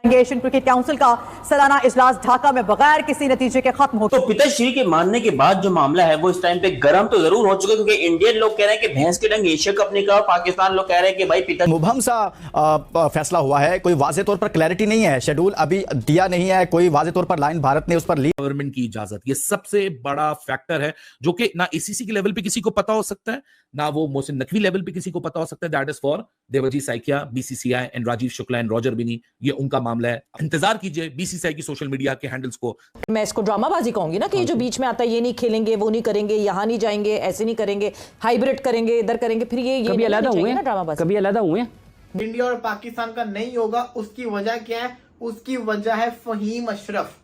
Asian cricket council का सालाना इजलास ढाका में बगैर किसी नतीजे के खत्म हो। तो पिताश्री के मानने के बाद जो मामला है वो इस टाइम पे गर्म तो जरूर हो चुका है, क्योंकि इंडियन लोग कह रहे हैं कि भैंस के डंग एशिया कप नहीं कहा, पाकिस्तान लोग कह रहे हैं कि भाई पिता मुबहम सा फैसला हुआ है। कोई वाजे तौर पर क्लैरिटी नहीं है, शेड्यूल अभी दिया नहीं है, कोई वाजे तौर पर लाइन भारत ने उस पर ली। गवर्नमेंट की इजाजत, ये सबसे बड़ा फैक्टर है जो कि ना ईसीसी के लेवल पे किसी को पता हो सकता है, ना वो मोहसिन नकवी लेवल पे किसी को पता हो सकता है। That is for Devajit Saikia, BCCI and Rajiv Shukla and Roger Binny, ये उनका मामला है। इंतजार कीजिए बीसीसीआई की सोशल मीडिया के हैंडल्स को। मैं इसको ड्रामाबाजी कहूंगी ना कि ये जो बीच में आता है, ये नहीं खेलेंगे, वो नहीं करेंगे, यहाँ नहीं जाएंगे, ऐसे नहीं करेंगे, हाइब्रिड करेंगे, इधर करेंगे, फिर ये कभी अलग हुए ना ड्रामाबाजी। कभी अलग हुए। इंडिया और पाकिस्तान का नहीं होगा, उसकी वजह क्या है? उसकी वजह है फहीम अशरफ।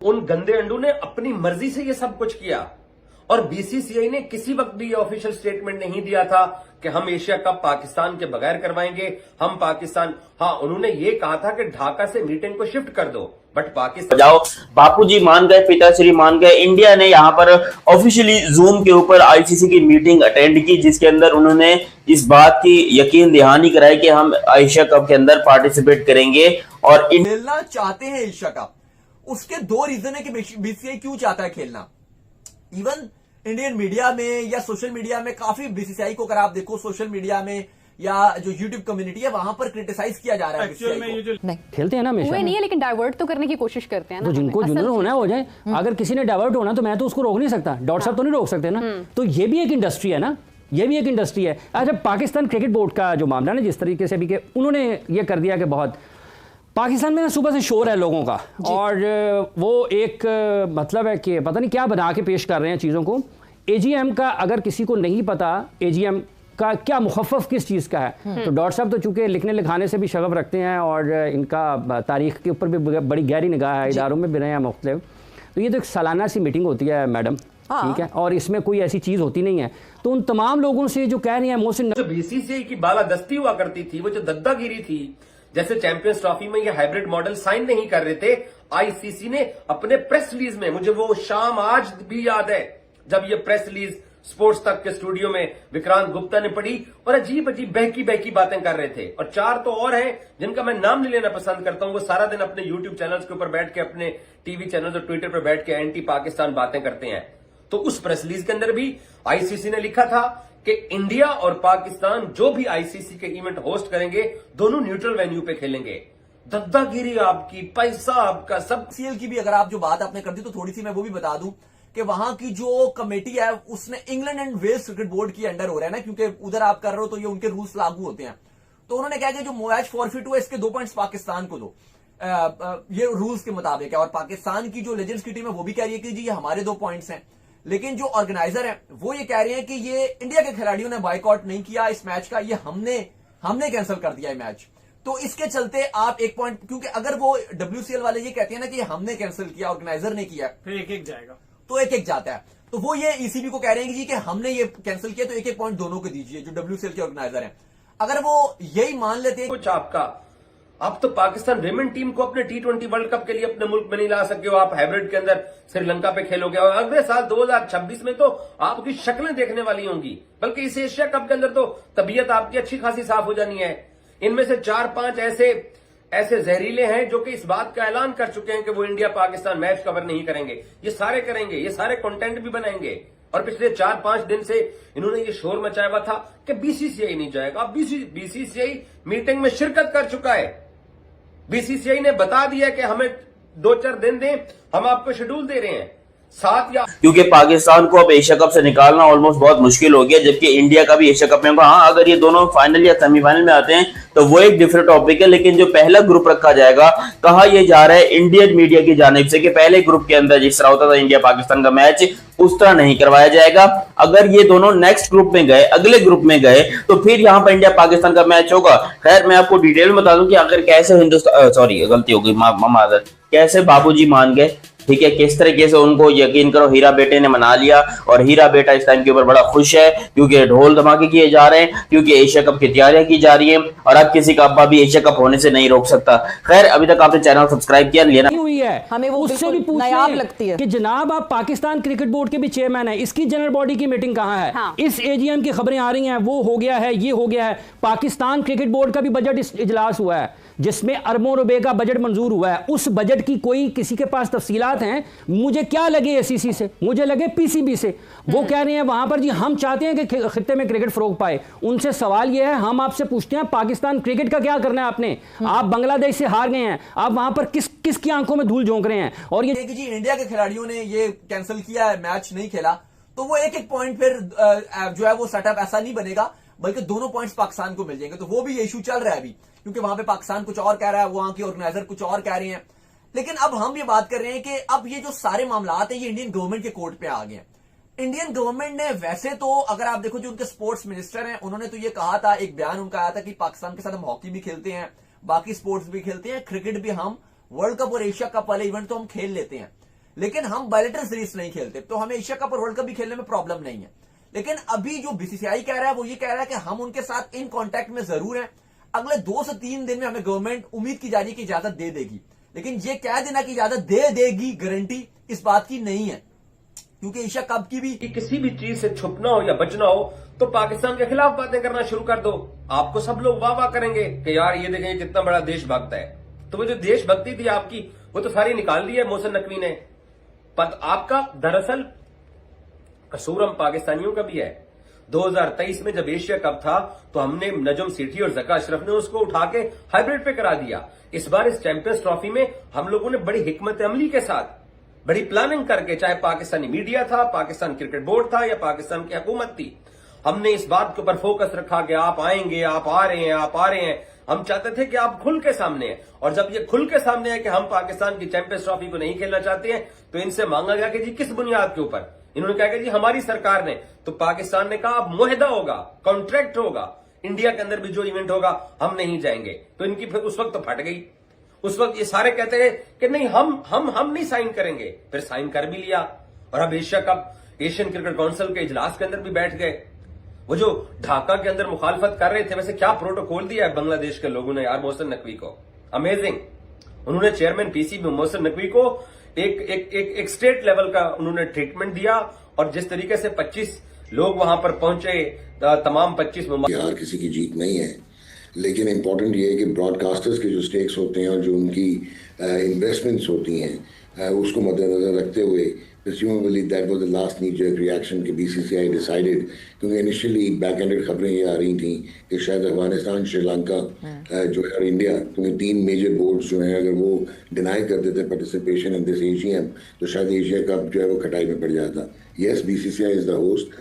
उन गंदे अंडू ने अपनी मर्जी से ये सब कुछ किया और बीसीसीआई ने किसी वक्त भी ऑफिशियल स्टेटमेंट नहीं दिया था कि हम एशिया कप पाकिस्तान के बगैर करवाएंगे। हम पाकिस्तान, हाँ उन्होंने ये कहा था कि ढाका से मीटिंग को शिफ्ट कर दो, बट पाकिस्तान जाओ। बापूजी मान गए, पिताश्री मान गए। इंडिया ने यहाँ पर ऑफिशियली जूम के ऊपर आईसीसी की मीटिंग अटेंड की, जिसके अंदर उन्होंने इस बात की यकीन दहानी कराई कि हम एशिया कप के अंदर पार्टिसिपेट करेंगे और खेलना चाहते हैं एशिया कप। उसके दो रीजन है कि बीसीसीआई क्यों चाहता है खेलना। इवन इंडियन मीडिया में या सोशल मीडिया में काफी बीसीसीआई को अगर आप देखो सोशल मीडिया में या जो यूट्यूब कम्युनिटी है वहां पर क्रिटिसाइज किया जा रहा है नहीं खेलते हैं ना हमेशा, नहीं है, लेकिन डाइवर्ट तो करने की कोशिश करते हैं ना। तो जिनको जुनून होना है हो जाए। अगर किसी ने डाइवर्ट होना तो मैं तो उसको रोक नहीं सकता, डॉक्टर साहब तो नहीं रोक सकते ना। तो ये भी एक इंडस्ट्री है ना, ये भी एक इंडस्ट्री है। अच्छा, पाकिस्तान क्रिकेट बोर्ड का जो मामला ना, जिस तरीके से भी कि उन्होंने ये कर दिया कि बहुत पाकिस्तान में ना सुबह से शोर है लोगों का, और वो एक मतलब है कि पता नहीं क्या बना के पेश कर रहे हैं चीज़ों को। एजीएम का अगर किसी को नहीं पता एजीएम का क्या मुखफ़फ़ किस चीज़ का है, तो डॉक्टर साहब तो चूंकि लिखने लिखाने से भी शगफ रखते हैं और इनका तारीख़ के ऊपर भी बड़ी गहरी निगाह है, इदारों में भी रहे हैं मुख्तलिफ। तो ये तो एक सालाना सी मीटिंग होती है मैडम, ठीक है, और इसमें कोई ऐसी चीज़ होती नहीं है। तो उन तमाम लोगों से जो कह रहे हैं मोहसिन, जो बीसीसीआई की बालादस्ती हुआ करती थी, वो जो दद्दागिरी थी, जैसे चैंपियंस ट्रॉफी में ये हाइब्रिड मॉडल साइन नहीं कर रहे थे, आईसीसी ने अपने प्रेस रिलीज में, मुझे वो शाम आज भी याद है जब ये प्रेस रिलीज स्पोर्ट्स तक के स्टूडियो में विक्रांत गुप्ता ने पढ़ी और अजीब अजीब बहकी बहकी बातें कर रहे थे। और चार तो और हैं जिनका मैं नाम नहीं लेना पसंद करता हूं, वो सारा दिन अपने यूट्यूब चैनल्स के ऊपर बैठ के, अपने टीवी चैनल्स और ट्विटर पर बैठ के एंटी पाकिस्तान बातें करते हैं। तो उस प्रेस रिलीज के अंदर भी आईसीसी ने लिखा था कि इंडिया और पाकिस्तान जो भी आईसीसी के इवेंट होस्ट करेंगे दोनों न्यूट्रल वेन्यू पे खेलेंगे। दद्दागिरी आपकी, पैसा आपका, सब। सीएल की भी अगर आप जो बात आपने कर दी तो थोड़ी सी मैं वो भी बता दूं कि वहां की जो कमेटी है उसने England and Wales cricket board की अंडर हो रहा है ना, क्योंकि उधर आप कर रहे हो तो ये उनके रूल्स लागू होते हैं। तो उन्होंने कहा कि जो मैच फॉरफिट हुआ इसके 2 पॉइंट्स पाकिस्तान को दो, ये रूल्स के मुताबिक है। और पाकिस्तान की जो लेजेंड्स की टीम है वो भी कह रही है कि जी ये हमारे 2 पॉइंट्स हैं, लेकिन जो ऑर्गेनाइजर है वो ये कह रहे हैं कि ये इंडिया के खिलाड़ियों ने बाइकआउट नहीं किया इस मैच का, ये हमने कैंसिल कर दिया ये मैच। तो इसके चलते आप 1 पॉइंट, क्योंकि अगर वो डब्ल्यूसीएल वाले ये कहते हैं ना कि हमने कैंसिल किया, ऑर्गेनाइजर ने किया, फिर 1-1 जाएगा, तो 1-1 जाता है। तो वो ये ईसीबी को कह रहे हैं कि जी कि हमने ये कैंसिल किया तो 1-1 पॉइंट दोनों को दीजिए जो डब्ल्यूसीएल के ऑर्गेनाइजर हैं। अगर वो यही मान लेते हैं कुछ आपका, अब तो पाकिस्तान विमेन टीम को अपने T20 वर्ल्ड कप के लिए अपने मुल्क में नहीं ला सके हो, आप हाइब्रिड के अंदर श्रीलंका पे खेलोगे और अगले साल 2026 में तो आपकी शक्लें देखने वाली होंगी। बल्कि इस एशिया कप के अंदर तो तबीयत आपकी अच्छी खासी साफ हो जानी है। इनमें से 4-5 ऐसे जहरीले हैं जो कि इस बात का ऐलान कर चुके हैं कि वो इंडिया पाकिस्तान मैच कवर नहीं करेंगे। ये सारे करेंगे, ये सारे कंटेंट भी बनाएंगे। और पिछले 4-5 दिन से इन्होंने ये शोर मचाया हुआ था कि बीसीसीआई नहीं जाएगा। बीसीसीआई मीटिंग में शिरकत कर चुका है। बीसीसीआई ने बता दिया कि हमें 2-4 दिन दें, हम आपको शेड्यूल दे रहे हैं 7 या, क्योंकि पाकिस्तान को अब एशिया कप से निकालना ऑलमोस्ट बहुत मुश्किल हो गया, जबकि इंडिया का भी एशिया कप में होगा। हाँ, अगर ये दोनों फाइनल या सेमीफाइनल में आते हैं तो वो एक डिफरेंट टॉपिक है, लेकिन जो पहला ग्रुप रखा जाएगा, कहा यह जा रहा है इंडियन मीडिया की जानिब से कि पहले ग्रुप के अंदर जिस तरह होता था इंडिया पाकिस्तान का मैच, उस तरह नहीं करवाया जाएगा। अगर ये दोनों नेक्स्ट ग्रुप में गए, अगले ग्रुप में गए, तो फिर यहाँ पर इंडिया पाकिस्तान का मैच होगा। खैर, मैं आपको डिटेल में बता दूं कि आखिर कैसे हिंदुस्तान, सॉरी गलती हो गई, मामादर, कैसे बाबूजी मान गए, ठीक है, किस तरीके से उनको यकीन करो हीरा बेटे ने मना लिया। और हीरा बेटा इस टाइम के ऊपर बड़ा खुश है क्योंकि ढोल धमाके किए जा रहे हैं, क्योंकि एशिया कप की तैयारियां की जा रही है और अब किसी का अब्बा भी एशिया कप होने से नहीं रोक सकता। खैर, अभी तक आपने चैनल सब्सक्राइब किया लेना हुई है, हमें वो उससे भी नायाब लगती है कि जनाब आप पाकिस्तान क्रिकेट बोर्ड के भी चेयरमैन है, इसकी जनरल बॉडी की मीटिंग कहाँ है? हाँ। इस एजीएम की खबरें आ रही हैं, वो हो गया है, ये हो गया है। पाकिस्तान क्रिकेट बोर्ड का भी बजट इजलास हुआ है, जिसमें अरबों रुपए का बजट मंजूर हुआ है, उस बजट की कोई किसी के पास तफसीलात हैं? मुझे क्या लगे एसीसी से, मुझे लगे पीसीबी से। वो कह रहे हैं वहां पर जी हम चाहते हैं कि खित्ते में क्रिकेट फरोग पाए। उनसे सवाल यह है, हम आपसे पूछते हैं पाकिस्तान क्रिकेट का क्या करना है आपने? आप बांग्लादेश से हार गए हैं, आप वहां पर किसकी आंखों में धूल झोंक रहे हैं? और ये जी इंडिया के खिलाड़ियों ने ये कैंसिल किया है, मैच नहीं खेला, तो वो एक एक पॉइंट फिर जो है वो सेटअप ऐसा नहीं बनेगा, बल्कि दोनों पॉइंट्स पाकिस्तान को मिल जाएंगे। तो वो भी इशू चल रहा है अभी, क्योंकि वहां पे पाकिस्तान कुछ और कह रहा है, वहां के ऑर्गेनाइजर कुछ और कह रहे हैं। लेकिन अब हम ये बात कर रहे हैं कि अब ये जो सारे मामलात हैं ये इंडियन गवर्नमेंट के कोर्ट पे आ गए हैं। इंडियन गवर्नमेंट ने वैसे तो अगर आप देखो जो उनके स्पोर्ट्स मिनिस्टर हैं, उन्होंने तो ये कहा था, एक बयान उनका आया था कि पाकिस्तान के साथ हम हॉकी भी खेलते हैं, बाकी स्पोर्ट्स भी खेलते हैं, क्रिकेट भी, हम वर्ल्ड कप और एशिया कप वाले इवेंट तो हम खेल लेते हैं, लेकिन हम बायलेटरल सीरीज नहीं खेलते, तो हमें एशिया कप और वर्ल्ड कप भी खेलने में प्रॉब्लम नहीं है। लेकिन अभी जो बीसीसीआई कह रहा है वो ये कह रहा है कि हम उनके साथ इन कांटेक्ट में जरूर हैं, अगले 2 से 3 दिन में हमें गवर्नमेंट उम्मीद की जा रही है कि इजाजत दे देगी। लेकिन ये कह देना कि इजाजत दे देगी, गारंटी इस बात की नहीं है, क्योंकि एशिया कप की भी किसी भी चीज से छुपना हो या बचना हो तो पाकिस्तान के खिलाफ बातें करना शुरू कर दो। आपको सब लोग वाह वाह करेंगे कि यार ये देखें कितना बड़ा देशभक्त है। तो वो जो देशभक्ति थी आपकी वो तो सारी निकाल दी है मोहसिन नकवी ने। आपका दरअसल कसूर हम पाकिस्तानियों का भी है। 2023 में जब एशिया कप था तो हमने नजम सेठी और जका अशरफ ने उसको उठा के हाइब्रिड पे करा दिया। इस बार इस चैंपियंस ट्रॉफी में हम लोगों ने बड़ी हिकमत अमली के साथ, बड़ी प्लानिंग करके, चाहे पाकिस्तानी मीडिया था, पाकिस्तान क्रिकेट बोर्ड था या पाकिस्तान की हुकूमत थी, हमने इस बात के ऊपर फोकस रखा कि आप आएंगे, आप आ रहे हैं, आप आ रहे हैं। हम चाहते थे कि आप खुल के सामने हैं, और जब ये खुल के सामने है कि हम पाकिस्तान की चैंपियंस ट्रॉफी को नहीं खेलना चाहते हैं, तो इनसे मांगा गया कि जी किस बुनियाद के ऊपर। इन्होंने कहा कि जी हमारी सरकार ने, तो पाकिस्तान ने कहा अब मुआहदा होगा, कॉन्ट्रैक्ट होगा, इंडिया के अंदर भी जो इवेंट होगा हम नहीं जाएंगे। तो इनकी फिर उस वक्त तो फट गई। उस वक्त ये सारे कहते हैं कि नहीं हम नहीं साइन करेंगे, फिर साइन कर भी लिया, और अब Asia cup Asian cricket council के इजलास के अंदर भी बैठ गए। वो जो ढाका के अंदर मुखालफत कर रहे थे, वैसे क्या प्रोटोकॉल दिया है बांग्लादेश के लोगों ने यार मोहसिन नकवी को, अमेजिंग। उन्होंने चेयरमैन पीसीबी मोहसिन नकवी को एक स्टेट लेवल का उन्होंने ट्रीटमेंट दिया, और जिस तरीके से 25 लोग वहां पर पहुंचे, तमाम 25 यार किसी की जीत नहीं है, लेकिन इम्पोर्टेंट ये है कि ब्रॉडकास्टर्स के जो स्टेक्स होते हैं और जो उनकी इन्वेस्टमेंट्स होती हैं उसको मद्देनजर रखते हुए presumably that was the last knee-jerk reaction कि BCCI decided, क्योंकि initially back-ended खबरें ये आ रही थी कि शायद अफगानिस्तान, श्रीलंका जो है और इंडिया, क्योंकि 3 मेजर बोर्ड्स जो हैं अगर वो डिनाई कर देते पार्टिसिपेशन इन दिस AGM तो शायद एशिया कप जो है वो खटाई में पड़ जाता। Yes, BCCI is the host,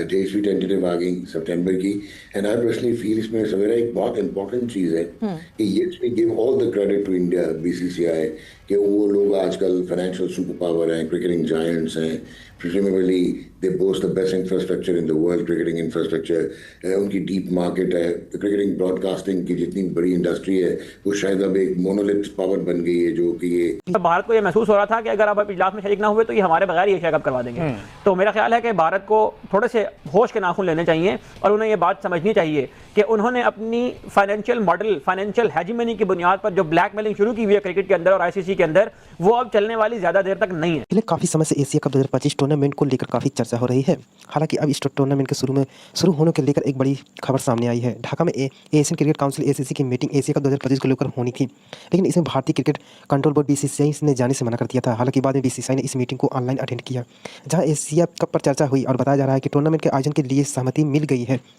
JSV tentative आ गई सितंबर की, एंड आई पर्सनली फील इसमें सवेरा एक बहुत इंपॉर्टेंट चीज़ है कि yes we give all the credit to India BCCI कि वो लोग आजकल फाइनेंशियल सुपर पावर हैं, क्रिकेटिंग जायंट्स हैं, presumably they boast the best infrastructure in the world, cricketing infrastructure, उनकी डीप मार्केट है, क्रिकेटिंग ब्रॉडकास्टिंग की जितनी बड़ी इंडस्ट्री है वो शायद अब एक मोनोलिथ पावर बन गई है, जो कि ये भारत को ये महसूस हो रहा था कि अगर अब इजलास में शरीक ना हुए तो ये हमारे बगैर ही एशिया कप करवा देंगे। तो मेरा ख्याल है कि भारत को थोड़े से होश के नाखून लेने चाहिए और उन्हें ये बात समझनी चाहिए कि उन्होंने अपनी फाइनेंशियल मॉडल, फाइनेंशियल हेजिमनी की बुनियाद पर जो ब्लैकमेलिंग शुरू की हुई है क्रिकेट के अंदर और आईसीसी के अंदर, वो अब चलने वाली ज्यादा देर तक नहीं है। पिछले काफी समय से एशिया कप 2025 टूर्नामेंट को लेकर काफी चर्चा हो रही है। हालांकि अब इस टूर्नामेंट के शुरू होने को लेकर एक बड़ी खबर सामने आई है। ढाका में एशियन क्रिकेट काउंसिल ACC की मीटिंग एशिया कप 2025 को लेकर होनी थी, लेकिन इसमें भारतीय क्रिकेट कंट्रोल बोर्ड BCCI ने जाने से मना कर दिया था। हालांकि बाद में BCCI ने इस मीटिंग को ऑनलाइन अटेंड किया, जहां एशिया कप पर चर्चा हुई और बताया जा रहा है कि टूर्नामेंट के आयोजन के लिए सहमति मिल गई है।